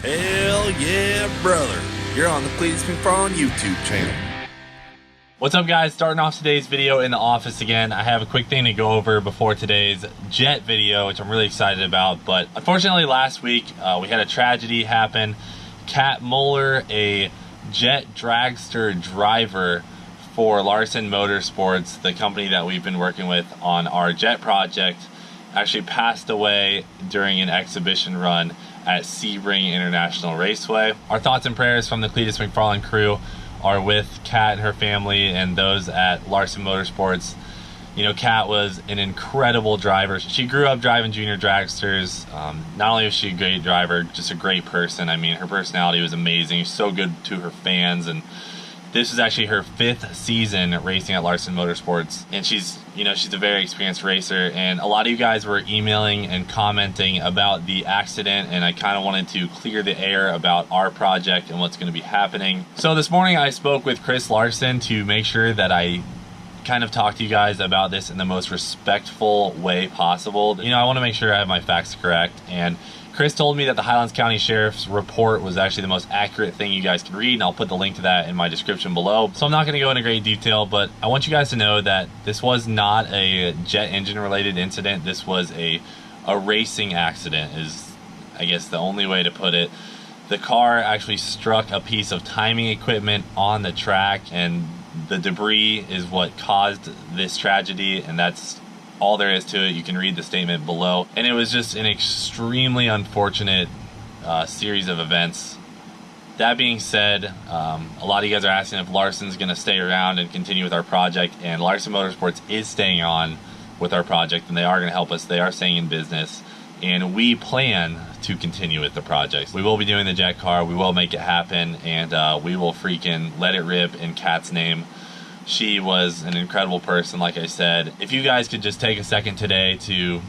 Hell yeah, brother. You're on the Cleetus McFarland YouTube channel. What's up, guys? Starting off today's video in the office again. I have a quick thing to go over before today's jet video, which I'm really excited about. But unfortunately, last week we had a tragedy happen. Kat Moller, a jet dragster driver for Larson Motorsports, the company that we've been working with on our jet project, actually passed away during an exhibition run at Sebring International Raceway. Our thoughts and prayers from the Cleetus McFarland crew are with Kat and her family and those at Larson Motorsports. You know, Kat was an incredible driver. She grew up driving junior dragsters. Not only was she a great driver, just a great person. I mean, her personality was amazing. So good to her fans, and this is actually her 5th season racing at Larson Motorsports, and she's a very experienced racer. And a lot of you guys were emailing and commenting about the accident, and I kind of wanted to clear the air about our project and what's going to be happening. So this morning I spoke with Chris Larson to make sure that I kind of talk to you guys about this in the most respectful way possible. I want to make sure I have my facts correct, and Chris told me that the Highlands County Sheriff's report was actually the most accurate thing you guys can read, and I'll put the link to that in my description below. So I'm not going to go into great detail, but I want you guys to know that this was not a jet engine related incident. This was a racing accident, is I guess the only way to put it. The car actually struck a piece of timing equipment on the track, and the debris is what caused this tragedy, and that's all there is to it. You can read the statement below. And it was just an extremely unfortunate series of events. That being said, a lot of you guys are asking if Larson's going to stay around and continue with our project, and Larson Motorsports is staying on with our project, and they are going to help us. They are staying in business, and we plan to continue with the project. We will be doing the jet car. We will make it happen, and we will freaking let it rip in Kat's name. She was an incredible person, like I said. If you guys could just take a second today to,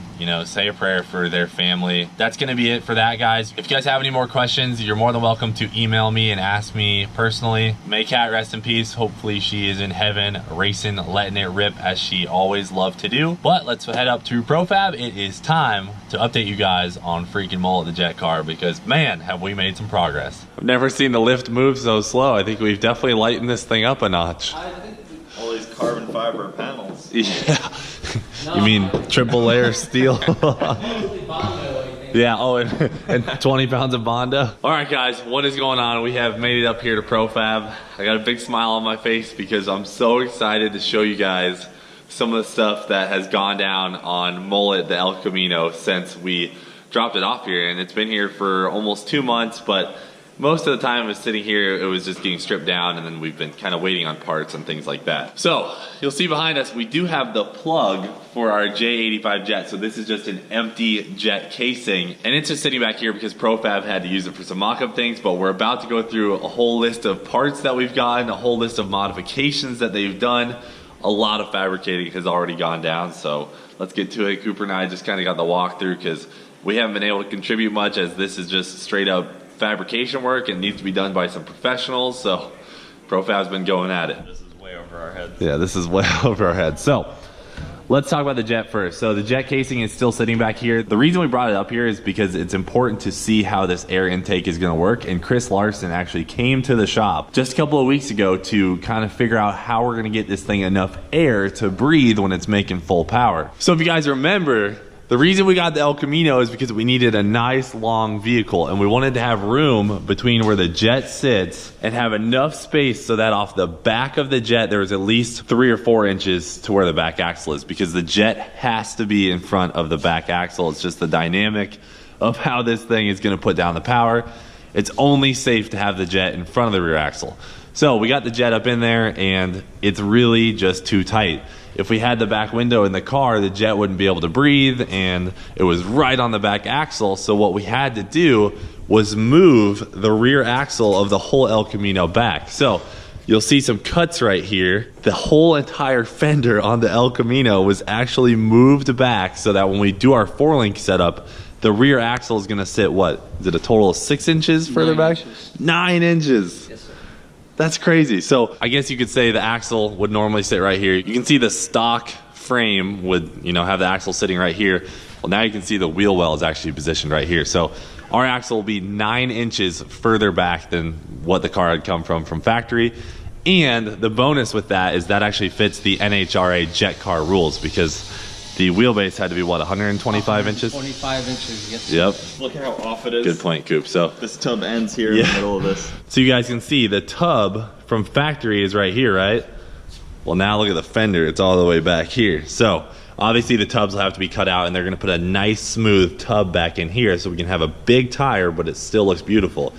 say a prayer for their family. That's gonna be it for that, guys. If you guys have any more questions, you're more than welcome to email me and ask me personally. May Kat rest in peace. Hopefully she is in heaven, racing, letting it rip as she always loved to do. But let's head up to ProFab. It is time to update you guys on freaking Mullet the jet car, because man, have we made some progress. I've never seen the lift move so slow. I think we've definitely lightened this thing up a notch. All these carbon fiber panels. Yeah. You mean triple layer steel? Yeah, oh, and 20 pounds of Bondo. All right, guys, what is going on? We have made it up here to ProFab. I got a big smile on my face because I'm so excited to show you guys some of the stuff that has gone down on Mullet, the El Camino, since we dropped it off here. And it's been here for almost 2 months, but most of the time it was sitting here, it was just getting stripped down, and then we've been kind of waiting on parts and things like that. So you'll see behind us, we do have the plug for our J85 jet. So this is just an empty jet casing, and it's just sitting back here because ProFab had to use it for some mock-up things. But we're about to go through a whole list of parts that we've gotten, a whole list of modifications that they've done. A lot of fabricating has already gone down, so let's get to it. Cooper and I just kind of got the walkthrough because we haven't been able to contribute much, as this is just straight up fabrication work and needs to be done by some professionals. So ProFab's been going at it. This is way over our heads. Yeah, this is way over our heads. So let's talk about the jet first. So the jet casing is still sitting back here. The reason we brought it up here is because it's important to see how this air intake is going to work. And Chris Larson actually came to the shop just a couple of weeks ago to kind of figure out how we're going to get this thing enough air to breathe when it's making full power. So if you guys remember, the reason we got the El Camino is because we needed a nice long vehicle, and we wanted to have room between where the jet sits and have enough space so that off the back of the jet there was at least 3 or 4 inches to where the back axle is, because the jet has to be in front of the back axle. It's just the dynamic of how this thing is going to put down the power. It's only safe to have the jet in front of the rear axle. So we got the jet up in there, and it's really just too tight. If we had the back window in the car, the jet wouldn't be able to breathe, and it was right on the back axle. So what we had to do was move the rear axle of the whole El Camino back. So you'll see some cuts right here. The whole entire fender on the El Camino was actually moved back so that when we do our 4-link setup, the rear axle is going to sit, what is it, a total of 6 inches further back? 9 inches. Yes, sir. That's crazy. So I guess you could say the axle would normally sit right here. You can see the stock frame would, have the axle sitting right here. Well, now you can see the wheel well is actually positioned right here. So our axle will be 9 inches further back than what the car had come from factory. And the bonus with that is that actually fits the NHRA jet car rules, because the wheelbase had to be what, 125 inches? 25 inches. Yes. Yep. Look at how off it is. Good point, Coop. So This tub ends here in the middle of this. So you guys can see the tub from factory is right here, right? Well, now look at the fender. It's all the way back here. So obviously the tubs will have to be cut out, and they're gonna put a nice smooth tub back in here so we can have a big tire, but it still looks beautiful.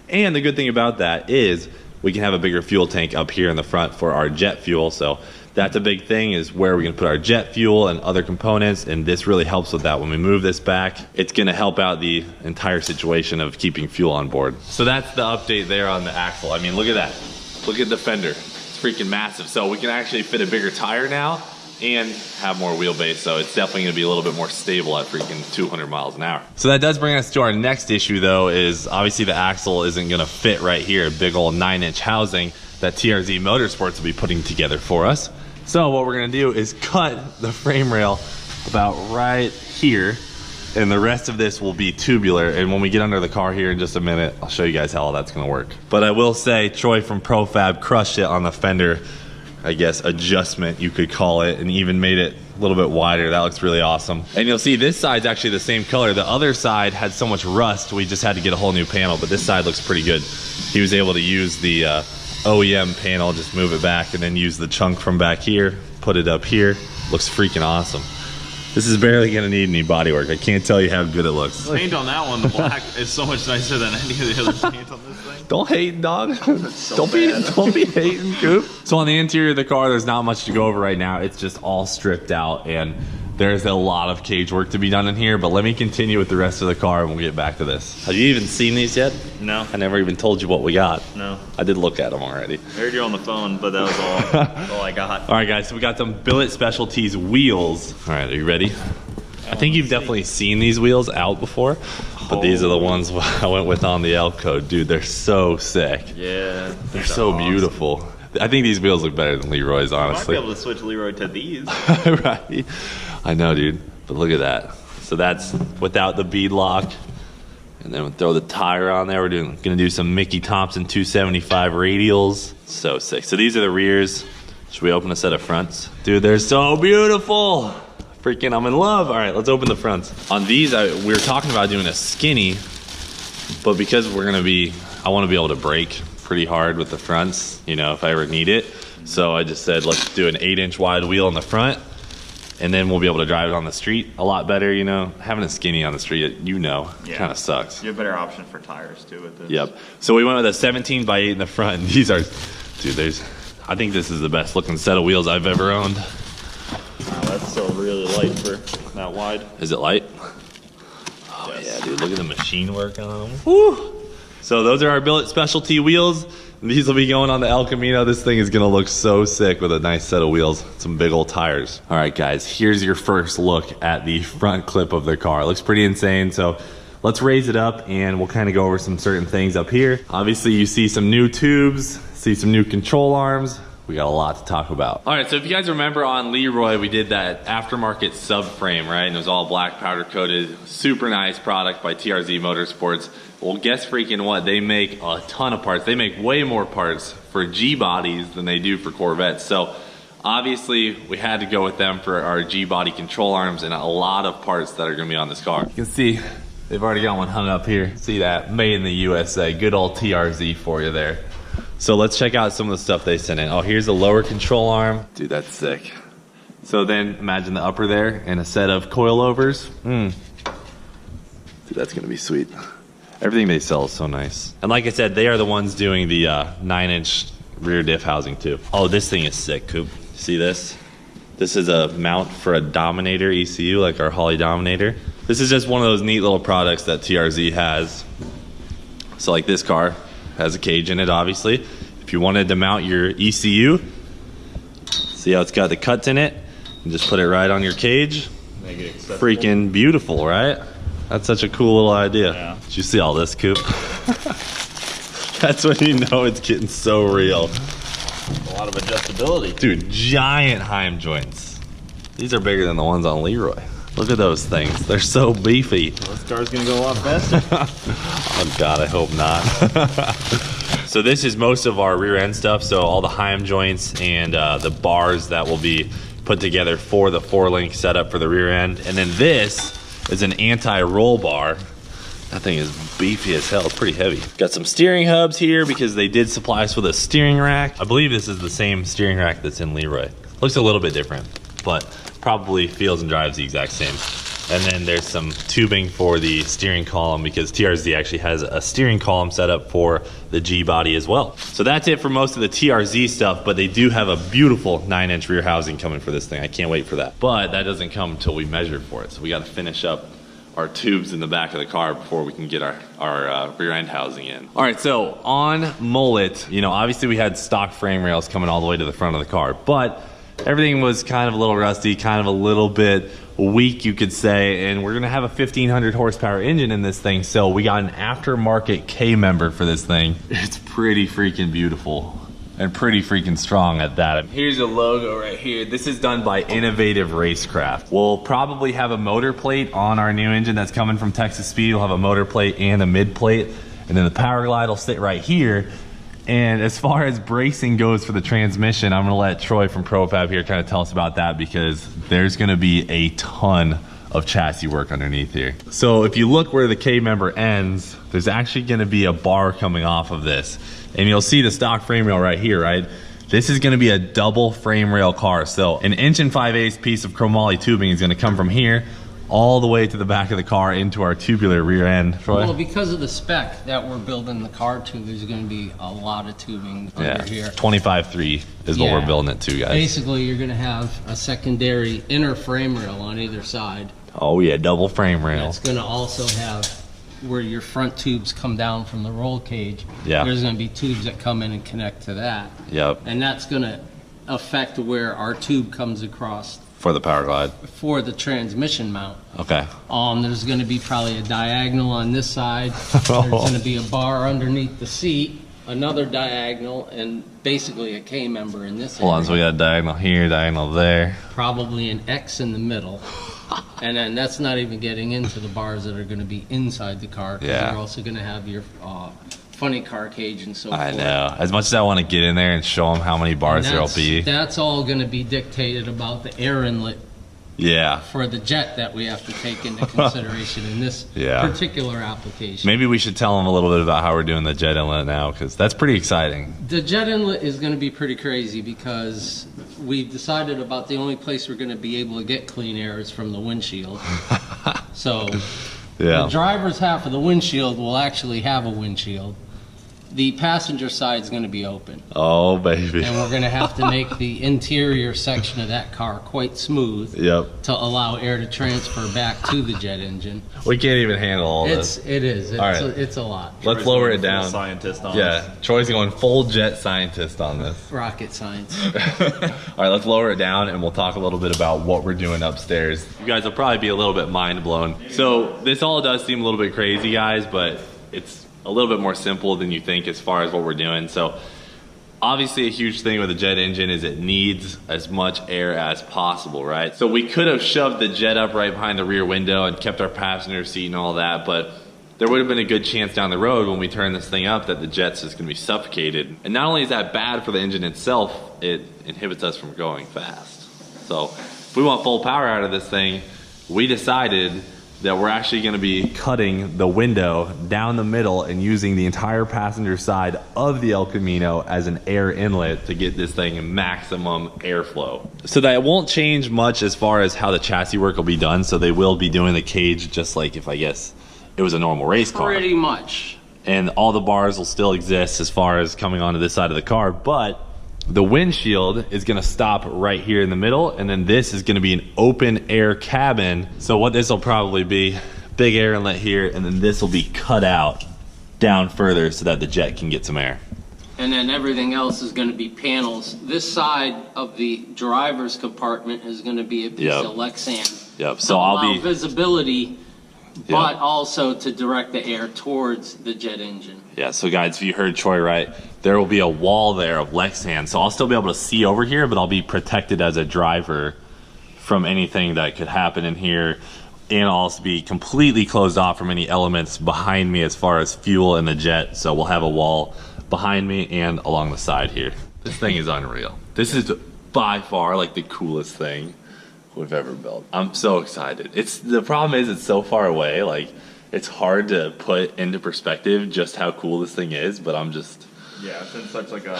And the good thing about that is we can have a bigger fuel tank up here in the front for our jet fuel. So that's a big thing, is where we're gonna put our jet fuel and other components, and this really helps with that. When we move this back, it's gonna help out the entire situation of keeping fuel on board. So that's the update there on the axle. I mean, look at that. Look at the fender. It's freaking massive. So we can actually fit a bigger tire now and have more wheelbase, so it's definitely gonna be a little bit more stable at freaking 200 miles an hour. So that does bring us to our next issue though, is obviously the axle isn't gonna fit right here, a big old 9-inch housing that TRZ Motorsports will be putting together for us. So what we're gonna do is cut the frame rail about right here, and the rest of this will be tubular. And when we get under the car here in just a minute, I'll show you guys how all that's gonna work. But I will say, Troy from ProFab crushed it on the fender, I guess, adjustment you could call it, and even made it a little bit wider. That looks really awesome. And you'll see this side's actually the same color. The other side had so much rust, we just had to get a whole new panel, but this side looks pretty good. He was able to use the OEM panel, just move it back, and then use the chunk from back here, put it up here. Looks freaking awesome. This is barely gonna need any body work. I can't tell you how good it looks. The paint on that one, the black, is so much nicer than any of the other paint on this thing. Don't hate, dog. So don't be hating, Coop. So on the interior of the car, there's not much to go over right now. It's just all stripped out, and there's a lot of cage work to be done in here, but let me continue with the rest of the car and we'll get back to this. Have you even seen these yet? No. I never even told you what we got. No. I did look at them already. I heard you on the phone, but that was all, that's all I got. All right, guys, so we got some Billet Specialties wheels. All right, are you ready? I think you've definitely seen these wheels out before, but these are the ones I went with on the L code. Dude, they're so sick. Yeah. They're so awesome. Beautiful. I think these wheels look better than Leroy's, honestly. I might be able to switch Leroy to these. Right? I know, dude. But look at that. So that's without the bead lock. And then we'll throw the tire on there. We're gonna do some Mickey Thompson 275 radials. So sick. So these are the rears. Should we open a set of fronts? Dude, they're so beautiful. Freaking, I'm in love. All right, let's open the fronts. On these, we were talking about doing a skinny, but because I want to be able to brake pretty hard with the fronts, you know, if I ever need it. So I just said, let's do an 8-inch wide wheel in the front, and then we'll be able to drive it on the street a lot better, you know. Having a skinny on the street, you know, kind of sucks. You have a better option for tires too with this. Yep. So we went with a 17x8 in the front, and these are, dude, I think this is the best looking set of wheels I've ever owned. Wow, that's still really light for that wide. Is it light? Oh yes. Yeah, dude, look at the machine work on them. Woo! So those are our Billet Specialty wheels. These will be going on the El Camino. This thing is gonna look so sick with a nice set of wheels, some big old tires. All right, guys, here's your first look at the front clip of the car. It looks pretty insane, so let's raise it up and we'll kind of go over some certain things up here. Obviously, you see some new tubes, see some new control arms. We got a lot to talk about. All right, so if you guys remember on Leroy, we did that aftermarket subframe, right? And it was all black powder coated, super nice product by TRZ Motorsports. Well, guess freaking what? They make a ton of parts. They make way more parts for G bodies than they do for Corvettes. So obviously we had to go with them for our G body control arms and a lot of parts that are gonna be on this car. You can see they've already got one hung up here. See that? Made in the USA. Good old TRZ for you there. So let's check out some of the stuff they sent in. Oh, here's the lower control arm. Dude, that's sick. So then imagine the upper there and a set of coilovers. Dude, that's gonna be sweet. Everything they sell is so nice. And like I said, they are the ones doing the 9-inch rear diff housing too. Oh, this thing is sick, Coop. See this? This is a mount for a Dominator ECU, like our Holley Dominator. This is just one of those neat little products that TRZ has. So like this car has a cage in it, obviously. If you wanted to mount your ECU, see how it's got the cuts in it? And just put it right on your cage. Make it accessible. Freaking beautiful, right? That's such a cool little idea. Yeah. Did you see all this, Coop? That's when you know it's getting so real. A lot of adjustability. Dude, giant Heim joints. These are bigger than the ones on Leroy. Look Look at those things. They're so beefy. Well, this car's gonna go a lot faster. Oh God, I hope not. So this is most of our rear end stuff. So all the Heim joints and the bars that will be put together for the 4-link setup for the rear end. And then this is an anti-roll bar. That thing is beefy as hell. It's pretty heavy. Got some steering hubs here because they did supply us with a steering rack. I believe this is the same steering rack that's in Leroy. Looks a little bit different, but probably feels and drives the exact same. And then there's some tubing for the steering column because TRZ actually has a steering column set up for the G body as well. So that's it for most of the TRZ stuff, but they do have a beautiful 9-inch rear housing coming for this thing. I can't wait for that. But that doesn't come until we measure for it. So we got to finish up our tubes in the back of the car before we can get our rear end housing in. All right, so on mullet, you know, obviously we had stock frame rails coming all the way to the front of the car, but everything was kind of a little rusty, kind of a little bit weak, you could say, and we're gonna have a 1500 horsepower engine in this thing, so we got an aftermarket K member for this thing. It's pretty freaking beautiful and pretty freaking strong at that. Here's a logo right here. This is done by Innovative Racecraft. We'll probably have a motor plate on our new engine that's coming from Texas Speed. We'll have a motor plate and a mid plate, and then the power glide will sit right here. And as far as bracing goes for the transmission, I'm gonna let Troy from ProFab here kind of tell us about that because there's gonna be a ton of chassis work underneath here. So if you look where the K member ends, there's actually gonna be a bar coming off of this. And you'll see the stock frame rail right here, right? This is gonna be a double frame rail car. So an 1 5/8" piece of chromoly tubing is gonna come from here all the way to the back of the car into our tubular rear end. Troy? Well, because of the spec that we're building the car to, there's going to be a lot of tubing under here. 25.3 is what we're building it to, guys. Basically, you're going to have a secondary inner frame rail on either side. Oh yeah, double frame rail. It's going to also have where your front tubes come down from the roll cage. Yeah. There's going to be tubes that come in and connect to that. Yep. And that's going to affect where our tube comes across for the power glide. For the transmission mount. Okay. There's going to be probably a diagonal on this side. There's going to be a bar underneath the seat, another diagonal, and basically a K member in this Hold area. on, so we got a diagonal here, diagonal there. Probably an X in the middle. And then that's not even getting into the bars that are going to be inside the car. Yeah. You're also going to have your funny car cage and so forth. I know. As much as I want to get in there and show them how many bars there'll be. That's all going to be dictated about the air inlet. Yeah. For the jet that we have to take into consideration in this particular application. Maybe we should tell them a little bit about how we're doing the jet inlet now, because that's pretty exciting. The jet inlet is going to be pretty crazy because we've decided about the only place we're going to be able to get clean air is from the windshield. So the driver's half of the windshield will actually have a windshield. The passenger side is going to be open. Oh, baby. And we're going to have to make the interior section of that car quite smooth to allow air to transfer back to the jet engine. We can't even handle all this. It is. It's a lot. Let's lower it down. Scientist on this. Troy's going full jet scientist on this. Rocket science. All right, let's lower it down and we'll talk a little bit about what we're doing upstairs. You guys will probably be a little bit mind blown. So this all does seem a little bit crazy, guys, but it's a little bit more simple than you think as far as what we're doing. So obviously a huge thing with a jet engine is it needs as much air as possible, right? So we could have shoved the jet up right behind the rear window and kept our passenger seat and all that, but there would have been a good chance down the road when we turn this thing up that the jet's just gonna be suffocated. And not only is that bad for the engine itself, it inhibits us from going fast. So if we want full power out of this thing, we decided that we're actually going to be cutting the window down the middle and using the entire passenger side of the El Camino as an air inlet to get this thing maximum airflow. So that won't change much as far as how the chassis work will be done. So they will be doing the cage just like if I guess it was a normal race car. Pretty much. And all the bars will still exist as far as coming onto this side of the car, but the windshield is gonna stop right here in the middle, and then this is gonna be an open air cabin. So what this will probably be, big air inlet here, and then this will be cut out down further so that the jet can get some air. And then everything else is gonna be panels. This side of the driver's compartment is gonna be a piece of Lexan. So I'll be visibility, but also to direct the air towards the jet engine. Yeah, so guys, if you heard Troy right, there will be a wall there of Lexan. So I'll still be able to see over here, but I'll be protected as a driver from anything that could happen in here, and also be completely closed off from any elements behind me as far as fuel in the jet. So we'll have a wall behind me and along the side here. This thing is unreal. This is by far like the coolest thing we've ever built. I'm so excited. The problem is it's so far away, like it's hard to put into perspective just how cool this thing is, but I'm just... Yeah, it's in such like a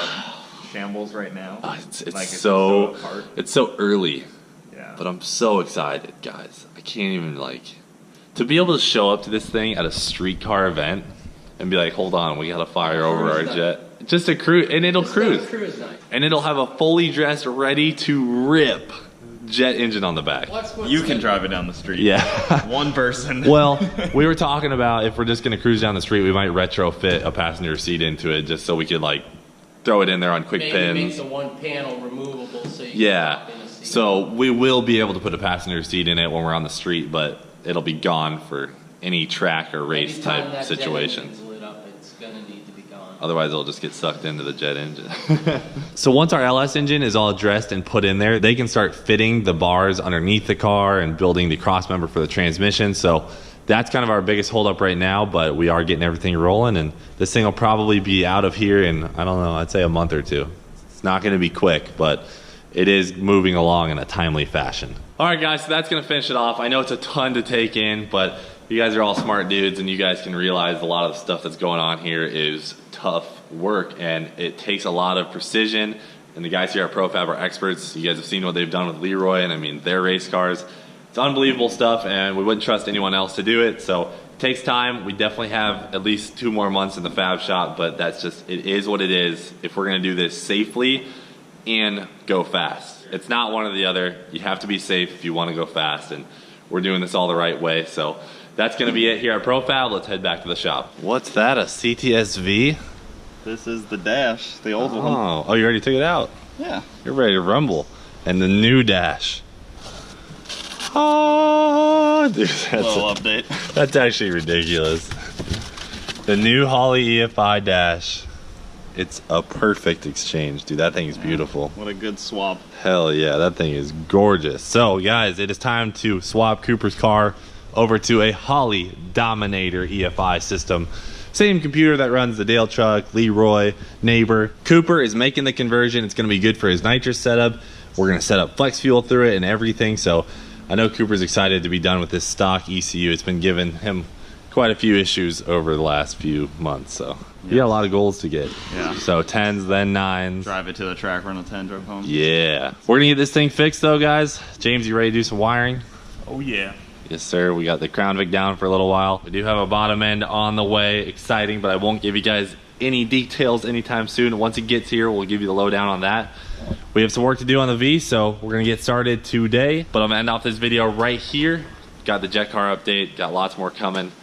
shambles right now. It's so early. Yeah. But I'm so excited, guys. I can't even, like, to be able to show up to this thing at a streetcar event and be like, hold on, we gotta fire over our jet. Just a cruise, and it'll cruise. And it'll have a fully dressed, ready to rip jet engine on the back. You can drive it down the street. Yeah. One person. Well, we were talking about if we're just gonna cruise down the street, we might retrofit a passenger seat into it just so we could, like, throw it in there on quick pins. Make the one panel removable so you yeah. can pop in a seat. So we will be able to put a passenger seat in it when we're on the street, but it'll be gone for any track or race Anytime type that situation. jet engine's lit up, it's gonna need to be gone. Otherwise, it'll just get sucked into the jet engine. So once our LS engine is all addressed and put in there, they can start fitting the bars underneath the car and building the cross member for the transmission. So that's kind of our biggest holdup right now, but we are getting everything rolling, and this thing will probably be out of here in, I don't know, I'd say a month or two. It's not going to be quick, but it is moving along in a timely fashion. All right, guys, so that's going to finish it off. I know it's a ton to take in, but you guys are all smart dudes, and you guys can realize a lot of the stuff that's going on here is tough work, and it takes a lot of precision, and the guys here at ProFab are experts. You guys have seen what they've done with Leroy, and I mean, their race cars. It's unbelievable stuff, and we wouldn't trust anyone else to do it, so it takes time. We definitely have at least 2 more months in the fab shop, but that's just, it is what it is if we're gonna do this safely and go fast. It's not one or the other. You have to be safe if you wanna go fast, and we're doing this all the right way, so that's gonna be it here at ProFab. Let's head back to the shop. What's that, a CTSV? This is the dash, the old one. Oh, you already took it out? Yeah. You're ready to rumble. And the new dash. Oh, dude, Little update. That's actually ridiculous. The new Holley EFI dash. It's a perfect exchange, dude. That thing is beautiful. What a good swap. Hell yeah, that thing is gorgeous. So, guys, it is time to swap Cooper's car over to a Holley Dominator EFI system. Same computer that runs the Dale truck, Leroy, Neighbor. Cooper is making the conversion. It's going to be good for his nitrous setup. We're going to set up flex fuel through it and everything. So I know Cooper's excited to be done with this stock ECU. It's been giving him quite a few issues over the last few months. So you got a lot of goals to get. Yeah. So 10s, then 9s. Drive it to the track, run a 10, drive home. Yeah. We're going to get this thing fixed though, guys. James, you ready to do some wiring? Oh yeah. Yes, sir. We got the Crown Vic down for a little while. We do have a bottom end on the way. Exciting, but I won't give you guys any details anytime soon. Once it gets here, we'll give you the lowdown on that. We have some work to do on the V, so we're going to get started today. But I'm going to end off this video right here. Got the jet car update. Got lots more coming.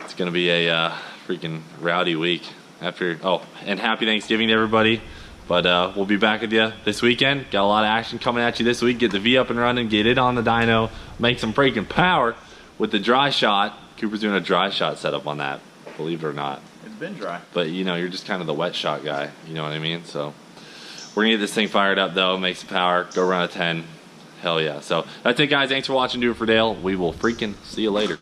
It's going to be a freaking rowdy week. And happy Thanksgiving to everybody. But we'll be back with you this weekend. Got a lot of action coming at you this week. Get the V up and running, get it on the dyno, make some freaking power with the dry shot. Cooper's doing a dry shot setup on that, believe it or not. It's been dry. But you know, you're just kind of the wet shot guy, you know what I mean? So we're gonna get this thing fired up though, make some power, go run a 10. Hell yeah. So that's it, guys. Thanks for watching Do It For Dale. We will freaking see you later.